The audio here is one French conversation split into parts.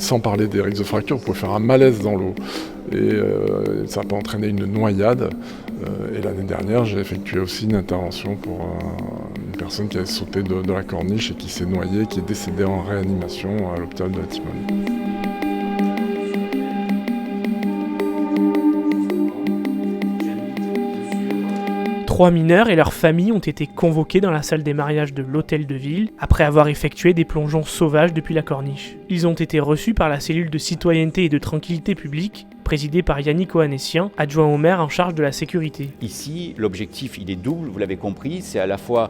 sans parler des risques de fracture, vous pouvez faire un malaise dans l'eau. Et ça peut entraîner une noyade. Et l'année dernière, j'ai effectué aussi une intervention pour une personne qui avait sauté de la corniche et qui s'est noyée, qui est décédée en réanimation à l'hôpital de la Timone. 3 mineurs et leurs familles ont été convoqués dans la salle des mariages de l'hôtel de ville après avoir effectué des plongeons sauvages depuis la corniche. Ils ont été reçus par la cellule de citoyenneté et de tranquillité publique, présidée par Yannick Ohanessian, adjoint au maire en charge de la sécurité. Ici, l'objectif, il est double, vous l'avez compris, c'est à la fois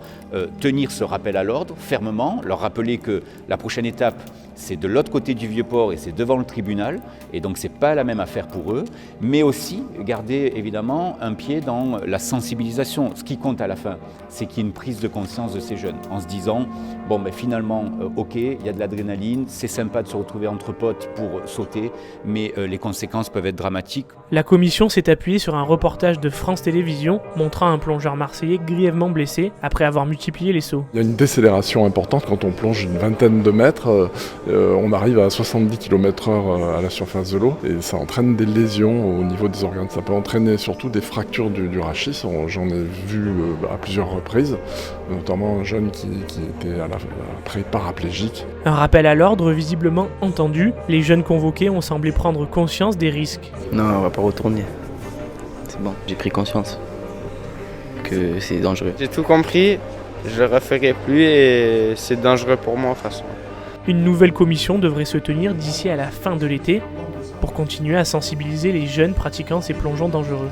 tenir ce rappel à l'ordre fermement, leur rappeler que la prochaine étape, c'est de l'autre côté du Vieux-Port et c'est devant le tribunal, et donc c'est pas la même affaire pour eux, mais aussi garder évidemment un pied dans la sensibilisation. Ce qui compte à la fin, c'est qu'il y ait une prise de conscience de ces jeunes, en se disant, bon ben finalement, ok, il y a de l'adrénaline, c'est sympa de se retrouver entre potes pour sauter, mais les conséquences peuvent être dramatiques. La commission s'est appuyée sur un reportage de France Télévisions montrant un plongeur marseillais grièvement blessé après avoir multiplié les sauts. Il y a une décélération importante quand on plonge une vingtaine de mètres. On arrive à 70 km/h à la surface de l'eau et ça entraîne des lésions au niveau des organes. Ça peut entraîner surtout des fractures du rachis. J'en ai vu à plusieurs reprises, notamment un jeune qui était après paraplégique. Un rappel à l'ordre visiblement entendu, les jeunes convoqués ont semblé prendre conscience des risques. Non, on va pas retourner. C'est bon, j'ai pris conscience que c'est dangereux. J'ai tout compris, je le referai plus et c'est dangereux pour moi de toute façon. Une nouvelle commission devrait se tenir d'ici à la fin de l'été pour continuer à sensibiliser les jeunes pratiquant ces plongeons dangereux.